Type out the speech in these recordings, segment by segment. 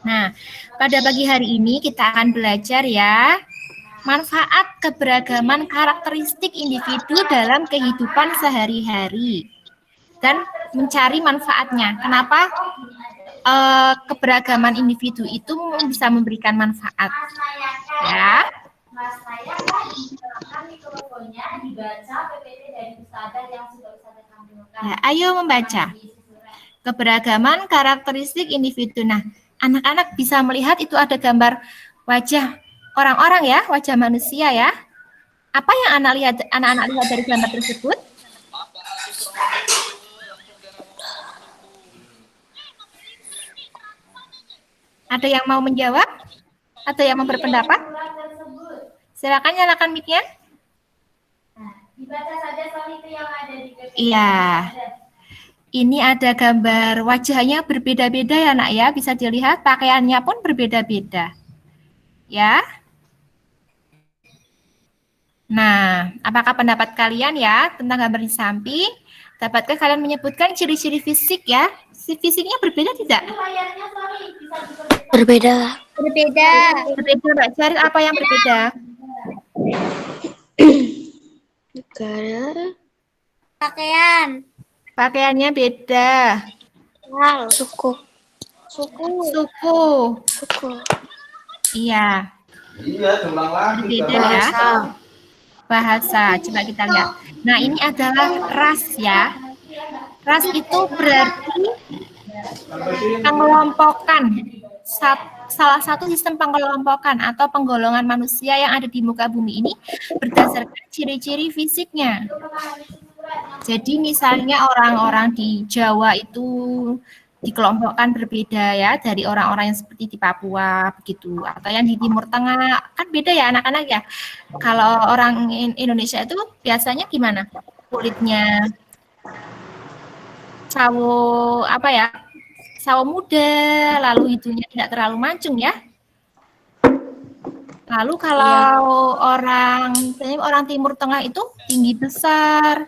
Nah, pada pagi hari ini kita akan belajar ya, manfaat keberagaman karakteristik individu dalam kehidupan sehari-hari dan mencari manfaatnya. Kenapa keberagaman individu itu bisa memberikan manfaat? Ya. Mas saya kan diterapkan mikrofonnya dibaca PPT dari Ustazah yang sudah Ustazah tampilkan. Ya, ayo membaca. Keberagaman karakteristik individu. Nah, anak-anak bisa melihat itu ada gambar wajah orang-orang ya, wajah manusia ya. Apa yang anak-anak lihat dari gambar tersebut? Ada yang mau menjawab? Atau yang mau berpendapat? Silakan nyalakan mic-nya. Dibaca saja soal itu yang ada di PPT. Iya. Ini ada gambar wajahnya berbeda-beda ya nak ya. Bisa dilihat pakaiannya pun berbeda-beda. Ya. Nah, apakah pendapat kalian ya tentang gambar di samping? Dapatkah kalian menyebutkan ciri-ciri fisik ya? Fisiknya berbeda tidak? Berbeda. Berbeda. Berbeda, Mbak Syarif. Apa yang berbeda? Pakaian. Pakaiannya beda. Suku. Iya. Iya, terulang lagi. Berbeda ya. Bahasa. Coba kita lihat. Nah, ini adalah ras ya. Ras itu berarti pengelompokan. Salah satu sistem pengelompokan atau penggolongan manusia yang ada di muka bumi ini berdasarkan ciri-ciri fisiknya. Jadi misalnya orang-orang di Jawa itu dikelompokkan berbeda ya dari orang-orang yang seperti di Papua begitu, atau yang di Timur Tengah kan beda ya anak-anak ya. Kalau orang Indonesia itu biasanya gimana? Kulitnya sawo apa ya? Sawo muda, lalu hidungnya tidak terlalu mancung ya. Lalu kalau orang Timur Tengah itu tinggi besar,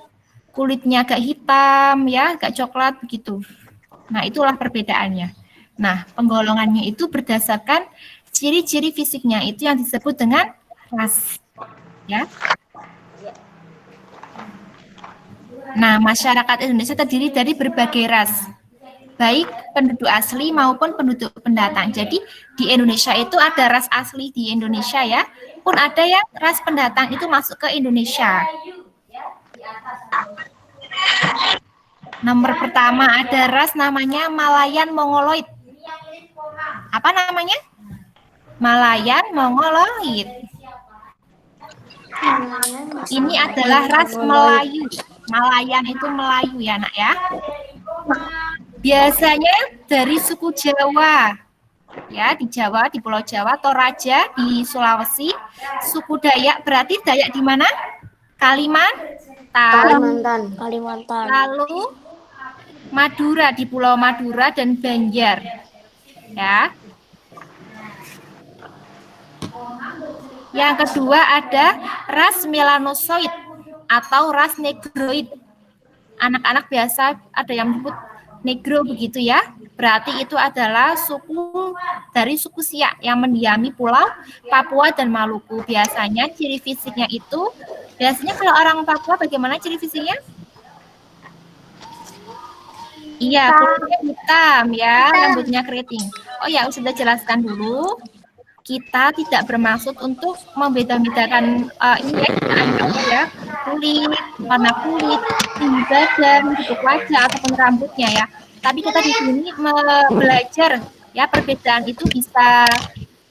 kulitnya agak hitam ya, agak coklat begitu. Nah, itulah perbedaannya. Nah, penggolongannya itu berdasarkan ciri-ciri fisiknya itu yang disebut dengan ras. Ya. Nah, masyarakat Indonesia terdiri dari berbagai ras, baik penduduk asli maupun penduduk pendatang. Jadi, di Indonesia itu ada ras asli di Indonesia ya, pun ada yang ras pendatang itu masuk ke Indonesia. Nomor pertama ada ras namanya Malayan Mongoloid. Apa namanya? Malayan Mongoloid. Ini adalah ras Melayu. Malayan itu Melayu ya nak ya. Biasanya dari suku Jawa. Ya, di Jawa, di Pulau Jawa, Toraja di Sulawesi, suku Dayak berarti Dayak di mana? Kalimantan. Lalu Madura di Pulau Madura dan Banjar. Ya. Yang kedua ada ras Melanosoid atau ras Negroid. Anak-anak biasa ada yang menyebut Negro begitu ya. Berarti itu adalah suku dari suku Siak yang mendiami Pulau Papua dan Maluku. Biasanya ciri fisiknya itu, biasanya kalau orang Papua bagaimana ciri fisiknya? Iya, kulitnya hitam ya, rambutnya keriting. Oh ya, sudah jelaskan dulu. Kita tidak bermaksud untuk membeda-bedakan ini ya, kulit, warna kulit, tinggi badan, bentuk wajah ataupun rambutnya ya. Tapi kita di sini belajar ya perbedaan itu bisa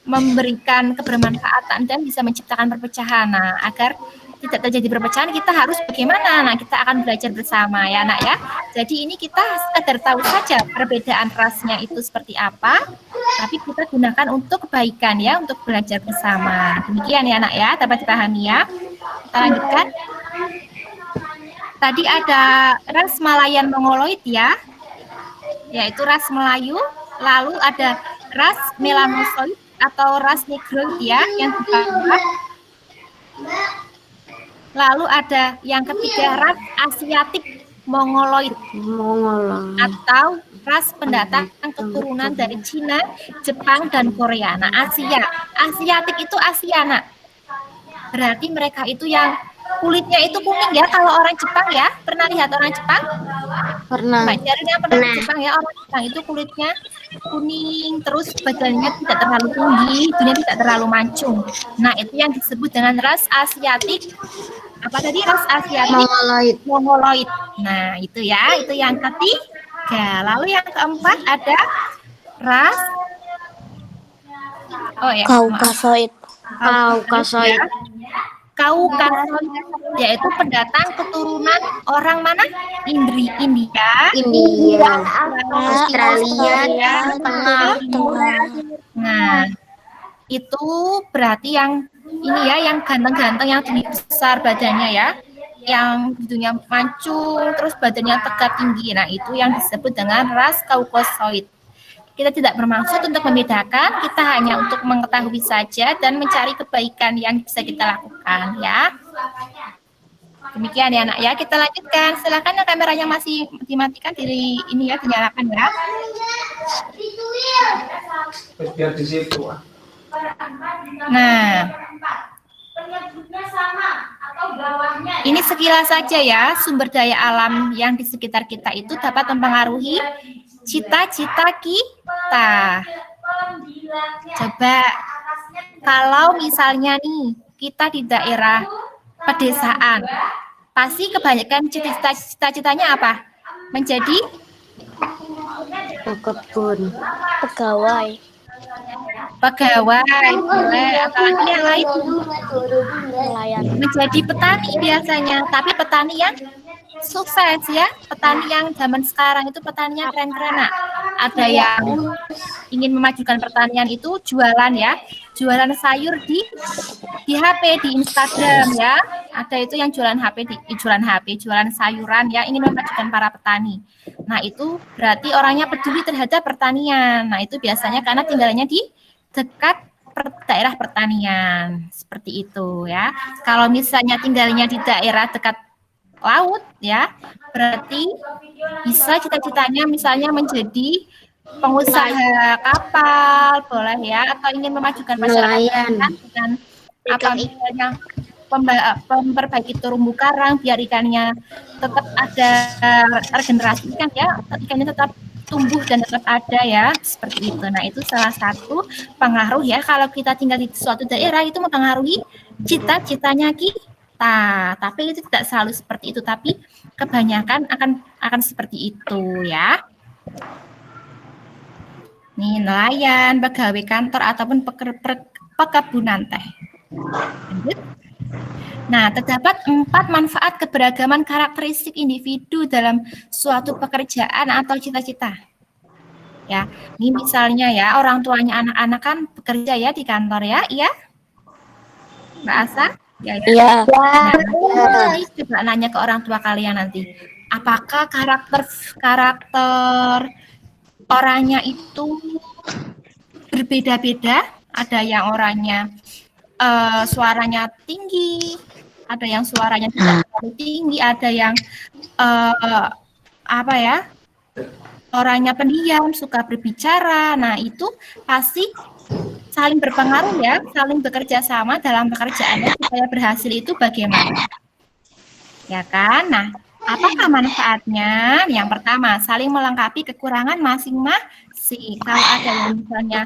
memberikan kebermanfaatan dan bisa menciptakan perpecahan. Nah, agar tidak terjadi perpecahan kita harus bagaimana? Nah, kita akan belajar bersama ya, Nak ya. Jadi ini kita sekedar tahu saja perbedaan rasnya itu seperti apa, tapi kita gunakan untuk kebaikan ya, untuk belajar bersama. Demikian ya, Nak ya, dapat dipahami ya. Kita lanjutkan. Tadi ada ras Malayan Mongoloid ya, yaitu ras Melayu. Lalu ada ras Melanosoid atau ras Negroid ya, yang di bawah. Lalu ada yang ketiga ras Asiatik Mongoloid atau ras pendatang keturunan dari Cina, Jepang, dan Korea. Nah, Asiatik itu Asia, nak. Berarti mereka itu yang kulitnya itu kuning ya. Kalau orang Jepang ya, pernah lihat orang Jepang? Pernah. Mbak Jarin yang pernah ke Jepang ya, orang Jepang itu kulitnya kuning, terus badannya tidak terlalu tinggi, hidungnya tidak terlalu mancung. Nah, itu yang disebut dengan ras Asiatik. Apa tadi ras Asiatik? Mongoloid. Mongoloid. Nah, itu ya, itu yang ketiga. Lalu yang keempat ada ras Kaukasoid. Kaukasoid. Kaukasoid, yaitu pendatang keturunan orang mana? India, India. Australia. Tengah. Nah, itu berarti yang ini ya, yang ganteng-ganteng, yang tinggi besar badannya ya, yang hidungnya mancung, terus badannya tegap tinggi. Nah, itu yang disebut dengan ras Kaukasoid. Kita tidak bermaksud untuk membedakan, kita hanya untuk mengetahui saja dan mencari kebaikan yang bisa kita lakukan ya. Demikian ya, nak ya. Kita lanjutkan. Silakan, yang kameranya masih dimatikan, ini ya, dinyalakan ya. Biar di situ. Nah, ini sekilas saja ya, sumber daya alam yang di sekitar kita itu dapat mempengaruhi cita-cita kita. Coba, kalau misalnya nih, kita di daerah pedesaan, pasti kebanyakan cita-citanya apa? Menjadi Pekebun. Pegawai. boleh, apalagi yang lain Nelayan. menjadi petani biasanya, tapi petani yang sukses ya, petani yang zaman sekarang itu petaninya keren-keren. Nah, ada yang ingin memajukan pertanian itu jualan ya, jualan sayur di HP, di Instagram ya. Ada itu yang jualan jualan sayuran ya, ingin memajukan para petani. Nah, itu berarti orangnya peduli terhadap pertanian. Nah, itu biasanya karena tinggalnya di dekat daerah pertanian, seperti itu ya. Kalau misalnya tinggalnya di daerah dekat laut ya, berarti bisa cita-citanya misalnya menjadi pengusaha kapal, boleh ya, atau ingin memajukan masyarakat dengan apa misalnya memperbaiki terumbu karang biar ikannya tetap ada regenerasi kan ya, ikannya tetap tumbuh dan tetap ada ya, seperti itu. Nah, itu salah satu pengaruh ya, kalau kita tinggal di suatu daerah itu mempengaruhi cita-citanya kita. Tapi itu tidak selalu seperti itu, tapi kebanyakan akan seperti itu ya. Nih, nelayan, pegawai kantor ataupun pekebunan teh. Lanjut. Nah, terdapat 4 manfaat keberagaman karakteristik individu dalam suatu pekerjaan atau cita-cita. Ya, ini misalnya ya, orang tuanya anak-anak kan bekerja ya di kantor ya, iya? Mbak Asa? Ya. Nah, coba nanya ke orang tua kalian nanti, apakah karakter orangnya itu berbeda-beda? Ada yang orangnya suaranya tinggi, ada yang suaranya tidak terlalu tinggi, ada yang orangnya pendiam, suka berbicara. Nah, itu pasti saling berpengaruh ya, saling bekerja sama dalam pekerjaannya supaya berhasil itu bagaimana. Ya kan? Nah, apakah manfaatnya? Yang pertama, saling melengkapi kekurangan masing-masing. Kalau ada yang misalnya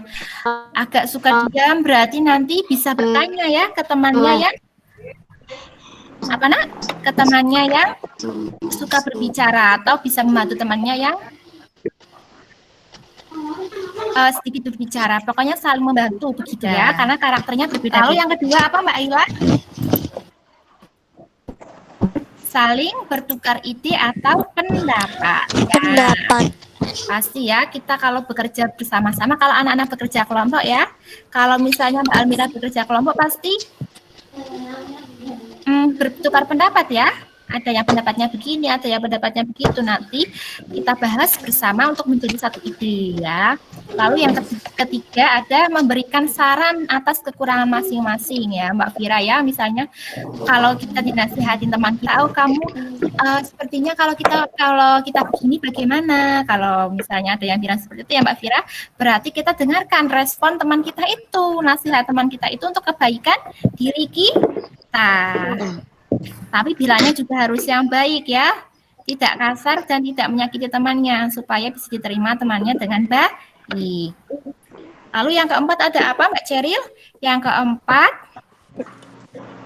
agak suka diam, berarti nanti bisa bertanya ya ke temannya yang ke temannya yang suka berbicara, atau bisa membantu temannya yang sedikit berbicara. Pokoknya saling membantu begitu ya, karena karakternya berbeda. Lalu yang kedua apa, Mbak Aila? Saling bertukar ide atau pendapat. Pendapat. Pasti ya, kita kalau bekerja bersama-sama, kalau anak-anak bekerja kelompok ya, kalau misalnya Mbak Almira bekerja kelompok pasti bertukar pendapat ya, Ada yang pendapatnya begini, ada yang pendapatnya begitu. Nanti kita bahas bersama untuk menjadi satu ide ya. Lalu yang ketiga ada memberikan saran atas kekurangan masing-masing ya Mbak Vira ya. Misalnya kalau kita dinasihatin teman kita, oh kamu sepertinya kalau kita begini bagaimana? Kalau misalnya ada yang bilang seperti itu ya Mbak Vira, berarti kita dengarkan respon teman kita itu, nasihat teman kita itu untuk kebaikan diri kita. Tapi bilangnya juga harus yang baik ya, tidak kasar dan tidak menyakiti temannya supaya bisa diterima temannya dengan baik. Lalu yang keempat ada apa Mbak Ceril? Yang keempat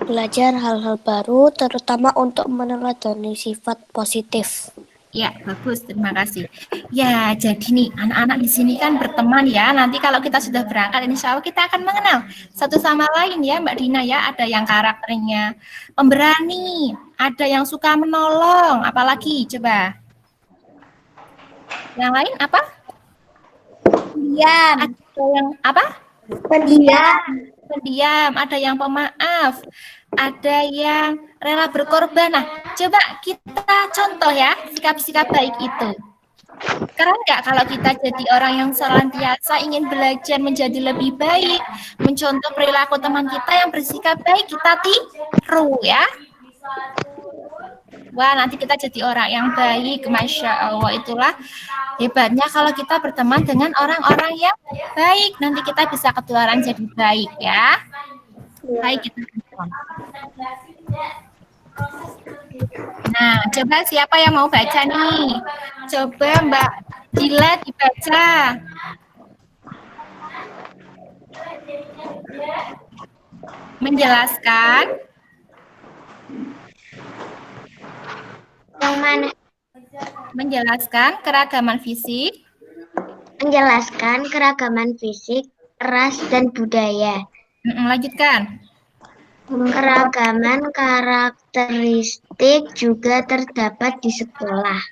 Belajar hal-hal baru, terutama untuk meneladani sifat positif. ya, bagus, terima kasih. Ya, jadi nih anak-anak di sini kan berteman ya. Nanti kalau kita sudah berangkat, insya Allah kita akan mengenal satu sama lain ya, Mbak Dina ya. Ada yang karakternya pemberani, ada yang suka menolong, apalagi coba. Yang lain apa? Pendiam. Ada yang apa? Pendiam. Pendiam, ada yang pemaaf, ada yang rela berkorban. Nah, coba kita contoh ya sikap-sikap baik itu. Keren nggak kalau kita jadi orang yang senantiasa ingin belajar menjadi lebih baik, mencontoh perilaku teman kita yang bersikap baik, kita tiru ya. Wah, nanti kita jadi orang yang baik, Masya Allah. Itulah hebatnya kalau kita berteman dengan orang-orang yang baik. Nanti kita bisa ketularan jadi baik ya. Baik kita. Nah, coba siapa yang mau baca nih? Coba Mbak Dila dibaca. Menjelaskan. Yang mana? Menjelaskan keragaman fisik. Menjelaskan keragaman fisik, ras, dan budaya. Lanjutkan. Keragaman karakteristik juga terdapat di sekolah.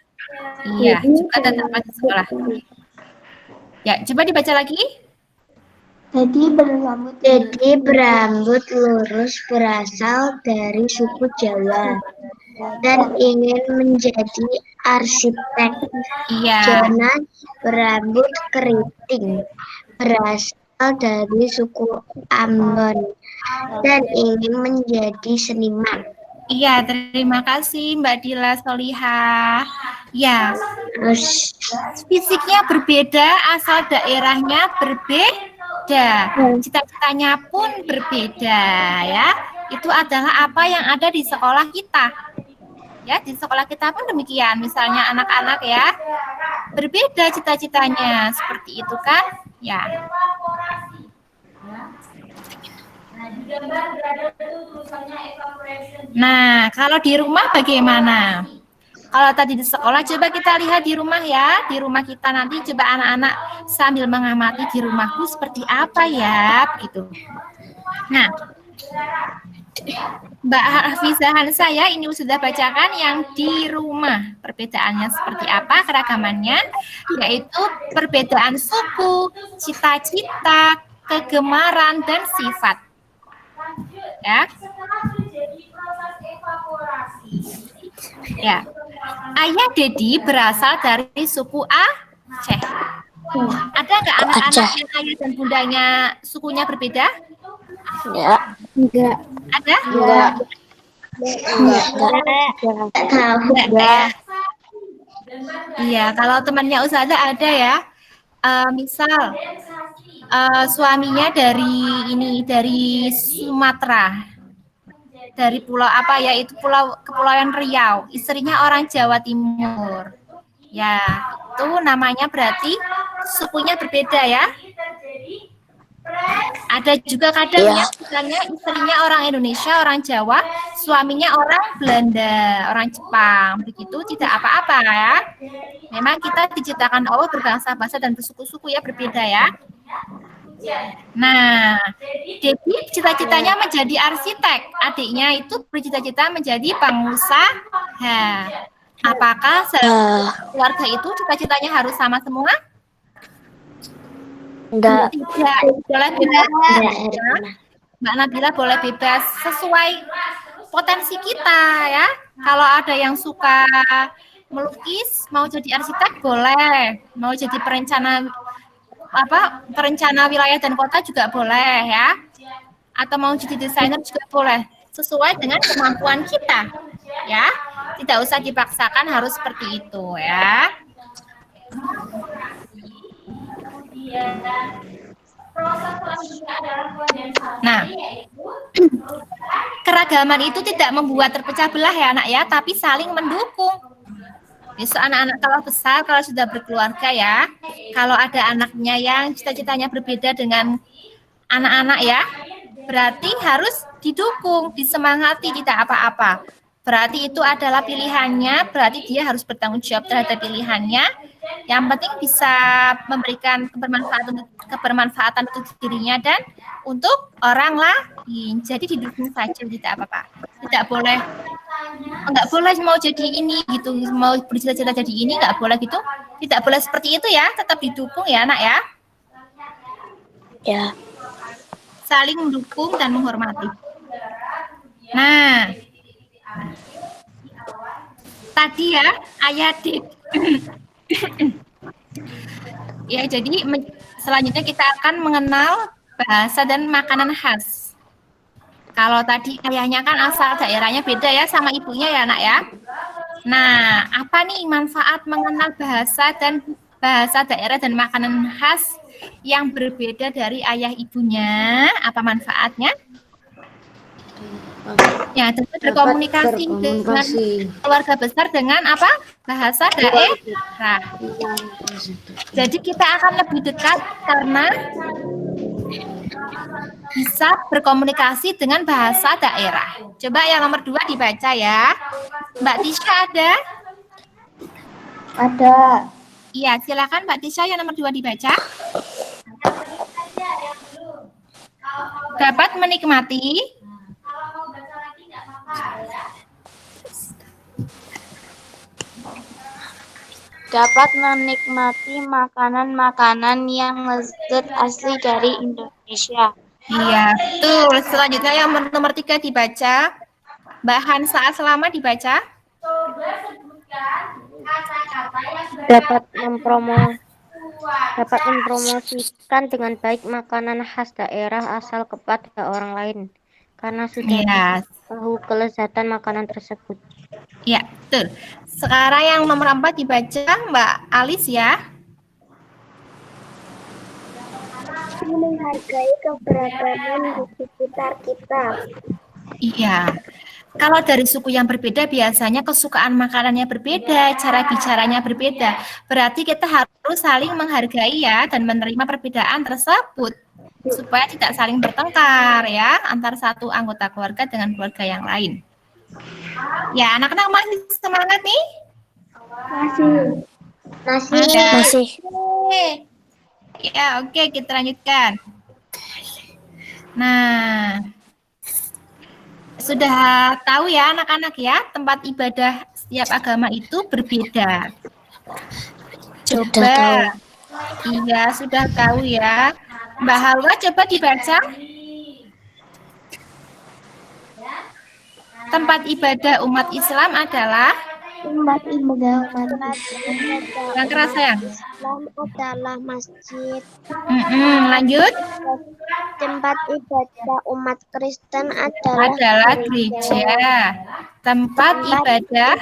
Iya, juga terdapat di sekolah. Ya, coba dibaca lagi. Jadi berambut lurus berasal dari suku Jawa dan ingin menjadi arsitek. Iya. Jonas berambut keriting berasal dari suku Ambon dan ingin menjadi seniman. Iya, terima kasih Mbak Dila Solihah. Ya, Terus fisiknya berbeda, asal daerahnya berbeda. Cita-citanya pun berbeda ya. Itu adalah apa yang ada di sekolah kita. Ya, di sekolah kita pun demikian. Misalnya anak-anak ya, berbeda cita-citanya. Seperti itu kan? Ya. Nah, kalau di rumah bagaimana? Kalau tadi di sekolah, coba kita lihat di rumah ya. Di rumah kita nanti coba anak-anak sambil mengamati di rumahku seperti apa ya, begitu. Nah, Mbak Hafizah saya ini sudah bacakan yang di rumah. Perbedaannya seperti apa, keragamannya, yaitu perbedaan suku, cita-cita, kegemaran, dan sifat. Ya. Ya. Ayah Dedi berasal dari suku Aceh. Ada nggak anak-anak yang ayah dan bundanya sukunya berbeda? Ya. enggak. Ada? Enggak. Enggak. Iya, kalau temannya Ustazah ada ya. Misal suaminya dari Sumatera. Dari pulau apa ya, itu Kepulauan Riau, istrinya orang Jawa Timur. Ya, itu namanya berarti sukunya berbeda ya. Ada juga kadang ya, misalnya istrinya orang Indonesia, orang Jawa, suaminya orang Belanda, orang Jepang, begitu tidak apa-apa ya. Memang kita diciptakan Allah berbangsa-bangsa dan bersuku-suku ya, berbeda ya. Nah, Debbie cita-citanya menjadi arsitek, adiknya itu bercita-cita menjadi pengusaha. Apakah keluarga itu cita-citanya harus sama semua? Enggak. Tidak, boleh bebas. Mbak Nabila boleh bebas sesuai potensi kita ya. Kalau ada yang suka melukis, mau jadi arsitek boleh, mau jadi perencana wilayah dan kota juga boleh ya. Atau mau jadi desainer juga boleh, sesuai dengan kemampuan kita ya. Tidak usah dipaksakan harus seperti itu ya. Nah, keragaman itu tidak membuat terpecah belah ya anak ya, tapi saling mendukung. Besok anak-anak kalau besar, kalau sudah berkeluarga ya, kalau ada anaknya yang cita-citanya berbeda dengan anak-anak ya, berarti harus didukung, disemangati, tidak apa-apa. Berarti itu adalah pilihannya, berarti dia harus bertanggung jawab terhadap pilihannya. Yang penting bisa memberikan kebermanfaatan untuk dirinya dan untuk orang lain. Jadi didukung saja, tidak apa-apa. Tidak boleh, enggak boleh mau jadi ini gitu, mau bercita-cita jadi ini, enggak boleh gitu. Tidak boleh seperti itu ya, tetap didukung ya anak ya. Ya. Saling mendukung dan menghormati. Nah, tadi ya ayat ya, jadi selanjutnya kita akan mengenal bahasa dan makanan khas. Kalau tadi ayahnya kan asal daerahnya beda ya sama ibunya ya anak ya. Nah, apa nih manfaat mengenal bahasa daerah dan makanan khas yang berbeda dari ayah ibunya? Apa manfaatnya? Ya, tentu berkomunikasi dengan keluarga besar dengan apa? Bahasa daerah. Jadi kita akan lebih dekat karena bisa berkomunikasi dengan bahasa daerah. Coba yang nomor 2 dibaca ya. Mbak Tisha ada? Ada. Iya, silakan Mbak Tisha yang nomor 2 dibaca. Dapat menikmati makanan-makanan yang lezat asli dari Indonesia. Iya, betul. Selanjutnya yang nomor 3 dibaca. Mbak Hansa Selama dibaca. Dapat mempromosikan dengan baik makanan khas daerah asal kepada orang lain karena sudah tahu kelezatan makanan tersebut. Ya, betul. Sekarang yang nomor 4 dibaca Mbak Alis ya. Menghargai keberagaman di sekitar kita. Iya. Kalau dari suku yang berbeda biasanya kesukaan makanannya berbeda, cara bicaranya berbeda. Berarti kita harus saling menghargai ya dan menerima perbedaan tersebut supaya tidak saling bertengkar ya antar satu anggota keluarga dengan keluarga yang lain. Ya, anak-anak masih semangat nih? Masih. Ya, oke, kita lanjutkan. Nah, sudah tahu ya anak-anak ya, tempat ibadah setiap agama itu berbeda. Coba. Iya, sudah tahu ya. Mbak Halwa coba dibaca. Tempat ibadah umat Islam adalah Tempat ibadah umat Islam yang keras sayang. adalah masjid. Lanjut. Tempat ibadah umat Kristen adalah gereja. Tempat ibadah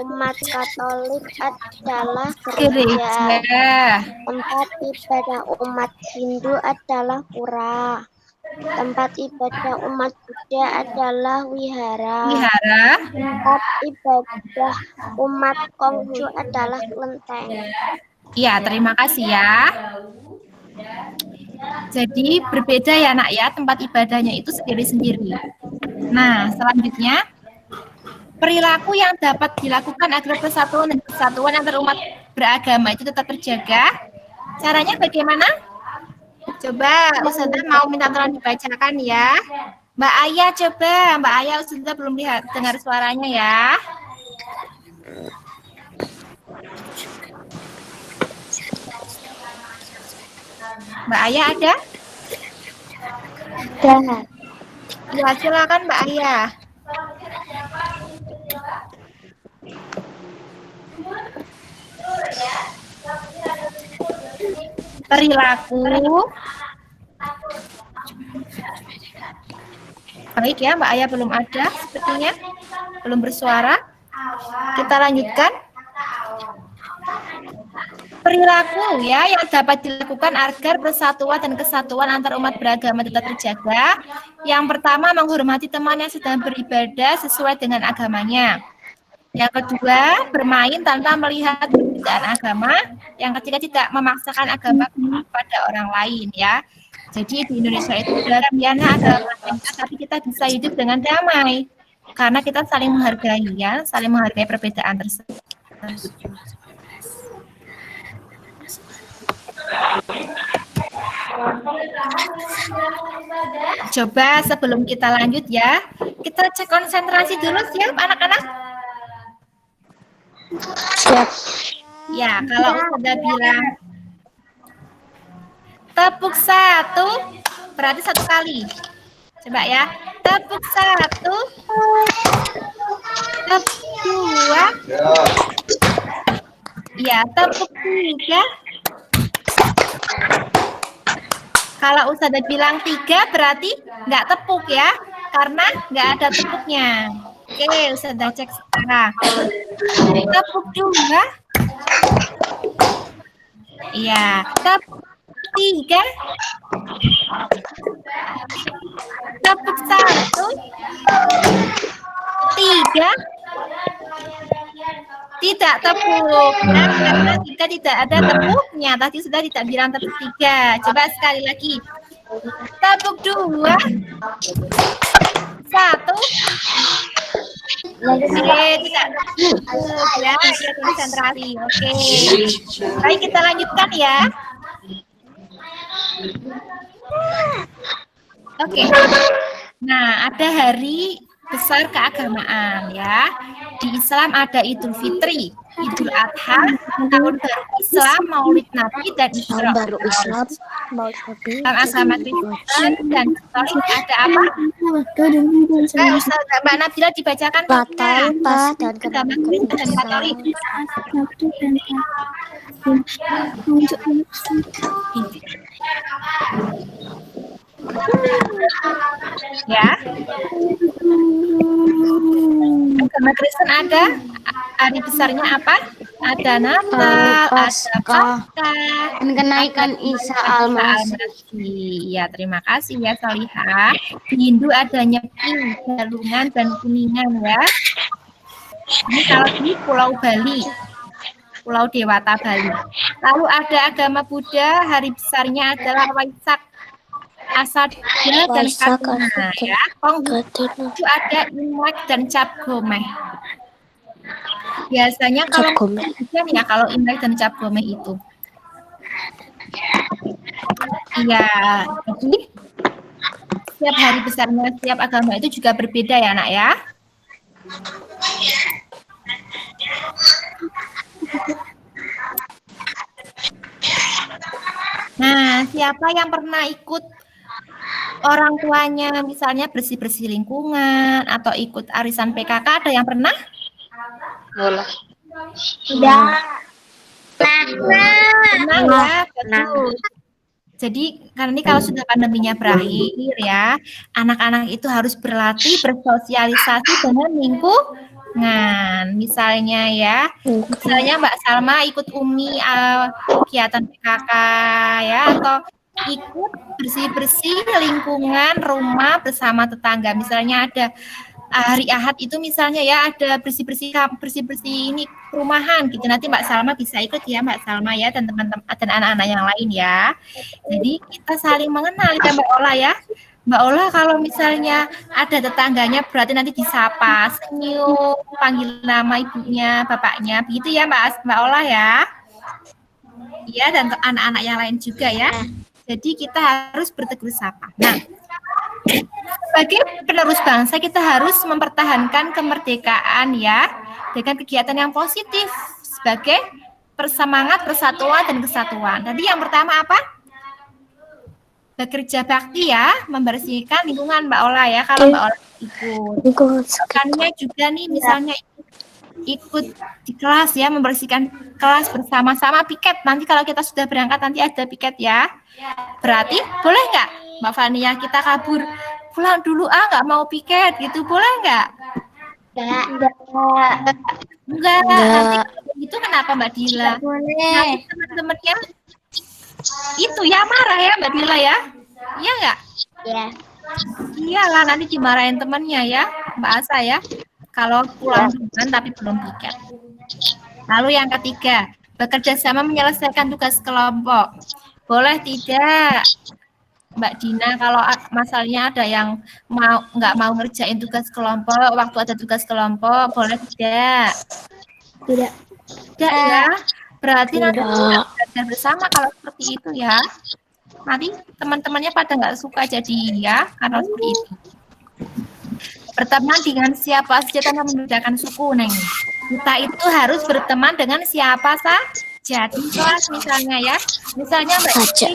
umat Katolik adalah gereja. Tempat ibadah umat Hindu adalah pura. Tempat ibadah umat Buddha adalah wihara. Tempat ibadah umat Konghucu adalah kelenteng. Iya, terima kasih ya. Jadi berbeda ya nak ya, tempat ibadahnya itu sendiri-sendiri. Nah, selanjutnya perilaku yang dapat dilakukan agar persatuan dan kesatuan antar umat beragama itu tetap terjaga. Caranya bagaimana? Coba Ustazah mau minta tolong dibacakan ya. Mbak Ayah coba, Mbak Ayah Ustazah belum dengar suaranya ya. Mbak Ayah ada? Ada. Ya, silakan Mbak Ayah. perilaku. Baik ya, Mbak Aya belum ada sepertinya, belum bersuara. Kita lanjutkan. Perilaku ya yang dapat dilakukan agar persatuan dan kesatuan antar umat beragama tetap terjaga. Yang pertama, menghormati teman yang sedang beribadah sesuai dengan agamanya. Yang kedua, bermain tanpa melihat perbedaan agama. Yang ketiga, tidak memaksakan agama kepada orang lain ya. Jadi di Indonesia itu ada tapi kita bisa hidup dengan damai karena kita saling menghargai ya, saling menghargai perbedaan tersebut. Coba sebelum kita lanjut ya, kita cek konsentrasi dulu siap anak-anak? Siap. Ya, kalau sudah bilang tepuk 1, berarti 1 kali. Coba ya, tepuk 1, tepuk 2, ya tepuk 3. Kalau Ustazah bilang 3 berarti nggak tepuk ya, karena nggak ada tepuknya. Oke, Ustazah cek sekarang. Tepuk 2. Iya, tepuk 3. Tepuk 1. 3. Tidak tepuk, nah, karena kita tidak ada tepuknya. Tadi sudah tidak bilang tepuk 3. Coba sekali lagi. Tepuk 2. 1. Oke, tidak tepuk ya. Konsentrasi. Oke. Baik, kita lanjutkan ya. Oke. Nah, ada hari besar keagamaan ya. Di Islam ada Idul Fitri, Idul Adha, Tahun Baru Islam, Maulid Nabi, dan Isra. Baru Islam, Dalam agama Kristen dan Katolik ada apa? Ustazah Mbak Nabila dibacakan Natal, dan agama Kristen dan Katolik. Ya. Agama Kristen ada hari besarnya apa? Ada Natal, ada Paskah, dan kenaikan Isa Al-Masih. Ya, terima kasih ya Salihah. Di Hindu ada Nyepi, Galungan, dan Kuningan ya. Ini kalau di Pulau Bali, Pulau Dewata Bali. Lalu ada agama Buddha, hari besarnya adalah Waisak, Asadha, dan Karuna ya. Konghucu itu ada Imlek dan Cap Gomeh. Biasanya kalau ya kalau Imlek dan Cap Gomeh itu. Iya, jadi setiap hari besarnya setiap agama itu juga berbeda ya, Nak ya. Nah, siapa yang pernah ikut orang tuanya misalnya bersih-bersih lingkungan atau ikut arisan PKK, ada yang pernah? Boleh. Pernah ya, betul. Jadi karena ini kalau sudah pandeminya berakhir ya, anak-anak itu harus berlatih bersosialisasi dengan lingkungan. Misalnya ya, misalnya Mbak Salma ikut UMI kegiatan PKK ya, atau ikut bersih-bersih lingkungan rumah bersama tetangga. Misalnya ada hari Ahad itu misalnya ya ada bersih-bersih ini rumahan gitu. Nanti Mbak Salma bisa ikut ya Mbak Salma ya dan teman-teman dan anak-anak yang lain ya. Jadi kita saling mengenal ya Mbak Ola ya. Mbak Ola kalau misalnya ada tetangganya berarti nanti disapa, senyum, panggil nama ibunya, bapaknya, begitu ya Mbak Ola ya. Iya dan untuk anak-anak yang lain juga ya. Jadi kita harus bertegur sapa. Nah, sebagai penerus bangsa kita harus mempertahankan kemerdekaan ya dengan kegiatan yang positif sebagai persemangat persatuan dan kesatuan. Tadi yang pertama apa? Bekerja bakti ya, membersihkan lingkungan Mbak Ola ya. Kalau Mbak Ola ikut. Bukannya juga nih misalnya ikut di kelas ya, membersihkan kelas bersama-sama, piket. Nanti kalau kita sudah berangkat nanti ada piket ya. Berarti boleh nggak Mbak Fania kita kabur pulang dulu nggak mau piket gitu, boleh nggak? Enggak. Nanti itu kenapa Mbak Dila? Nanti teman-temannya itu ya marah ya Mbak Dila ya? Iya nggak? Iya. Iyalah nanti dimarahin temannya ya Mbak Asa ya. Kalau pulang duluan tapi belum piket. Lalu yang ketiga, bekerja sama menyelesaikan tugas kelompok. Boleh tidak, Mbak Dina, kalau masalahnya ada yang nggak mau ngerjain tugas kelompok, waktu ada tugas kelompok, boleh tidak? Tidak. Tidak ya. Berarti nanti belajar bersama kalau seperti itu ya. Nanti teman-temannya pada nggak suka jadi ya, karena seperti itu. Berteman dengan siapa saja tanpa membedakan suku, Neng. Kita itu harus berteman dengan siapa saja di kelas misalnya ya. Misalnya Mbak Cici,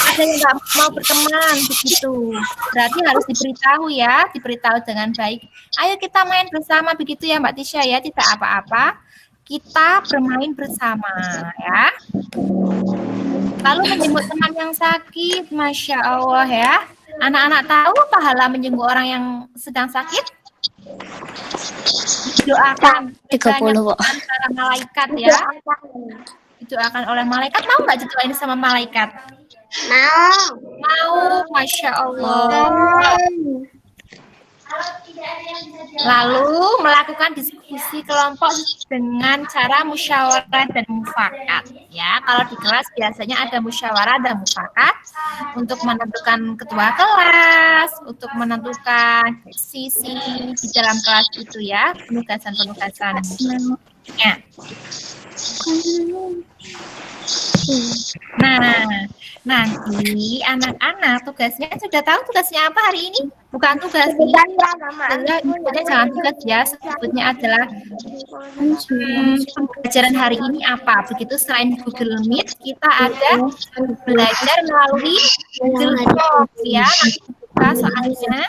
ada yang nggak mau berteman begitu. Berarti harus diberitahu ya, diberitahu dengan baik. Ayo kita main bersama begitu ya Mbak Tisha ya, tidak apa-apa. Kita bermain bersama ya. Lalu menjemput teman yang sakit, Masya Allah ya. Anak-anak tahu pahala menjenguk orang yang sedang sakit? Didoakan 30 kok. Antara malaikat ya. Didoakan oleh malaikat. Mau nggak didoain sama malaikat? Mau, Masya Allah. Lalu melakukan diskusi kelompok dengan cara musyawarah dan mufakat. Ya, kalau di kelas biasanya ada musyawarah dan mufakat untuk menentukan ketua kelas, untuk menentukan sisi di dalam kelas itu ya, penugasan-penugasan. Ya. Nah, nanti anak-anak tugasnya sudah tahu tugasnya apa hari ini? Bukan tugas ini. Jangan tugas ya, sebutnya adalah pembelajaran hari ini apa. Begitu selain Google Meet, kita ada belajar melalui Google Form ya. Nanti buka soalnya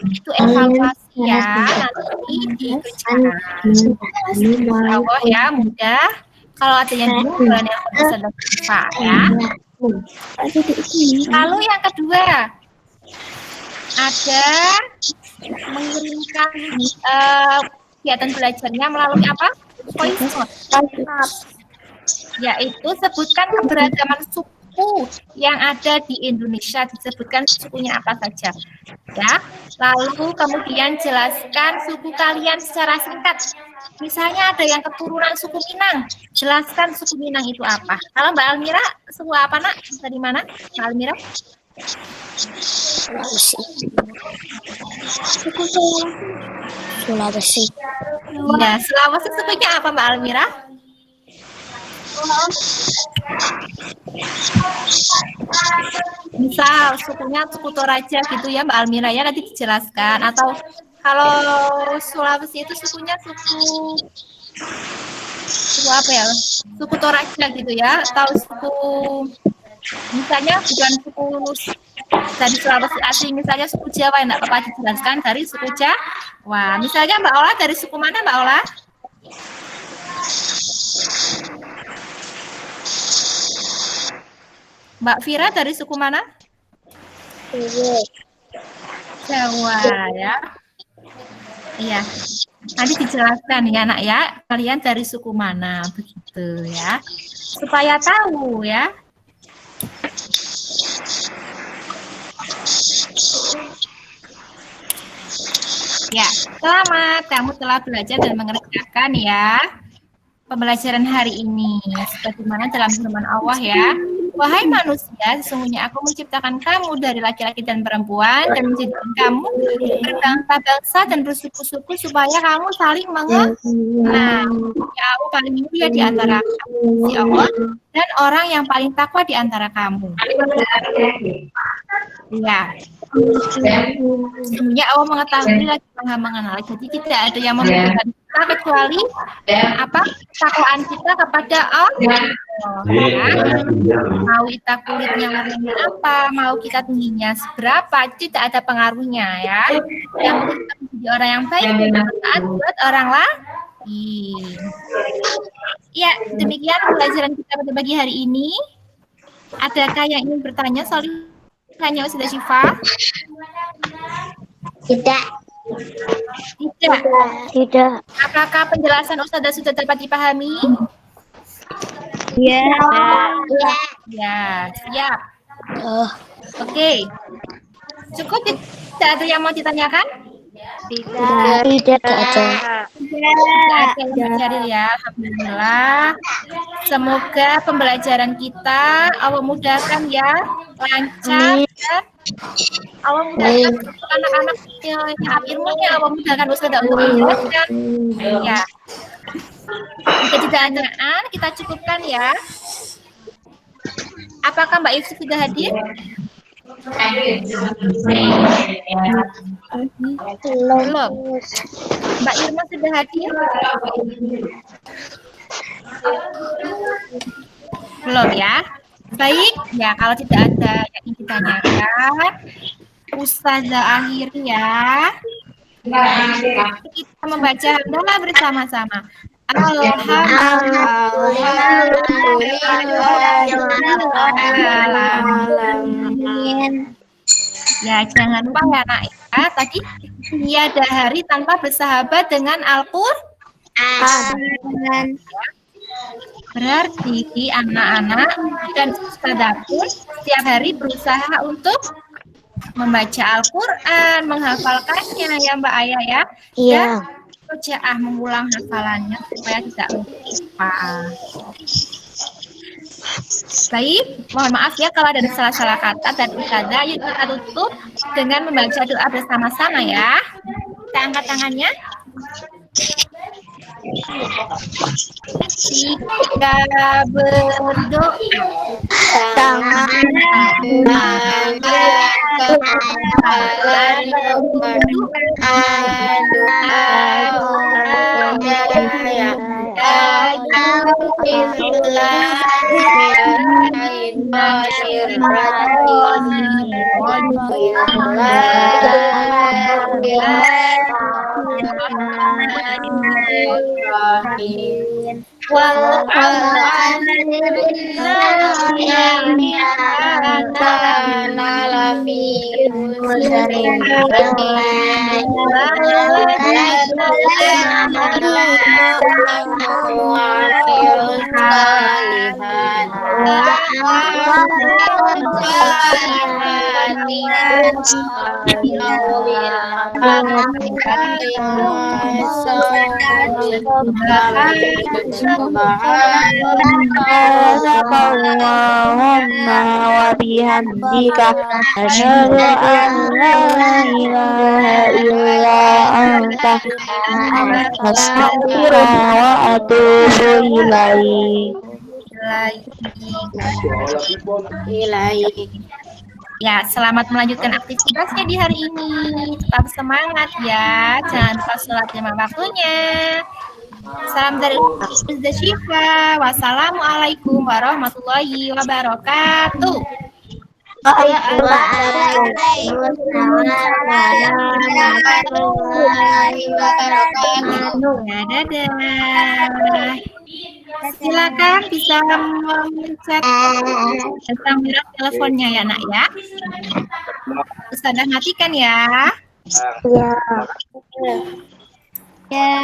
itu evaluasi ya. Nanti dikerjakan. Allah ya, mudah. Kalau ada yang bingung, boleh nelfon Pak ya. Lalu yang kedua, ada mengirimkan kegiatan belajarnya melalui apa? Voice note. Yaitu sebutkan keberagaman suku yang ada di Indonesia, disebutkan sukunya apa saja. Ya. Lalu kemudian jelaskan suku kalian secara singkat. Misalnya ada yang keturunan suku Minang, jelaskan suku Minang itu apa. Kalau Mbak Almira, suku apa nak? Dari mana Mbak Almira? Sulawesi. Ya, Sulawesi sukunya apa Mbak Almira? Misal sukunya suku Toraja gitu ya Mbak Almira ya, nanti dijelaskan. Atau kalau Sulawesi itu sukunya suku apa ya? Suku Toraja gitu ya, atau suku misalnya bukan suku dari Sulawesi asli, misalnya suku Jawa, enggak apa-apa dijelaskan dari suku Jawa. Misalnya Mbak Ola dari suku mana Mbak Ola? Mbak Vira dari suku mana? Jawa ya. Iya. Nanti dijelaskan ya nak ya, kalian dari suku mana begitu ya. Supaya tahu ya. Ya, selamat kamu telah belajar dan mengerjakan ya pembelajaran hari ini. Sebagaimana dalam firman Allah ya. Wahai manusia, sesungguhnya aku menciptakan kamu dari laki-laki dan perempuan dan menjadikan kamu berbangsa-bangsa dan bersuku-suku supaya kamu saling mengenal. Ya, aku paling mulia di antara kamu, si Allah, dan orang yang paling takwa di antara kamu. Ya. Sesungguhnya Allah mengetahui lagi Maha mengenal. Jadi tidak ada yang memberikan kita kecuali apa ketakwaan kita kepada Allah. Ya. Mau kita kulitnya warnanya apa, mau kita tingginya seberapa, tidak ada pengaruhnya ya. Yang penting kita menjadi orang yang baik dan bermanfaat buat orang Ya, demikian pelajaran kita pada pagi hari ini. Adakah yang ingin bertanya soal hanya Ustazah Syifa? Tidak. Tidak. Apakah penjelasan Ustazah sudah dapat dipahami? Ya. Ya, siap. Oke. Cukup, tidak ada yang mau ditanyakan? Tidak ada. Tidak ada yang mencari ya. Alhamdulillah. Semoga pembelajaran kita Allah mudahkan ya, lancar ya. Allah mudahkan untuk anak-anak yang ilmunya, Allah mudahkan Ustazah untuk menjelaskan. Ya. Jika tidak ada, kita cukupkan ya. Apakah Mbak Ifsi sudah hadir? Belum. Mbak Irma sudah hadir? Belum ya? Baik, ya kalau tidak ada yang ingin ditanyakan, Ustazah akhiri ya. Kita membaca hamdalah bersama-sama. Ya, jangan lupa ya nak ya, tadi tiada hari tanpa bersahabat dengan Al-Qur'an. Berarti anak-anak dan ustazah pun setiap hari berusaha untuk membaca Al-Qur'an, menghafalkannya ya Mbak Ayah ya. Iya. Murojaah mengulang hafalannya supaya tidak lupa. Baik, mohon maaf ya kalau ada salah-salah kata dan ustazah. Yuk kita tutup dengan membaca doa bersama-sama ya. Kita angkat tangannya. Jika berdoa Allahumma wa bihamdika asyhadu an la ilaha illa anta astaghfiruka wa atubu ilaik. Ya, selamat melanjutkan aktivitasnya di hari ini. Tetap semangat ya. Jangan lupa sholat lima waktunya. Salam dari Ustazah Syifa. Wassalamualaikum warahmatullahi wabarakatuh. Dadah. Silakan bisa mencet kamera teleponnya ya nak ya. Ustazah matikan ya. Ya.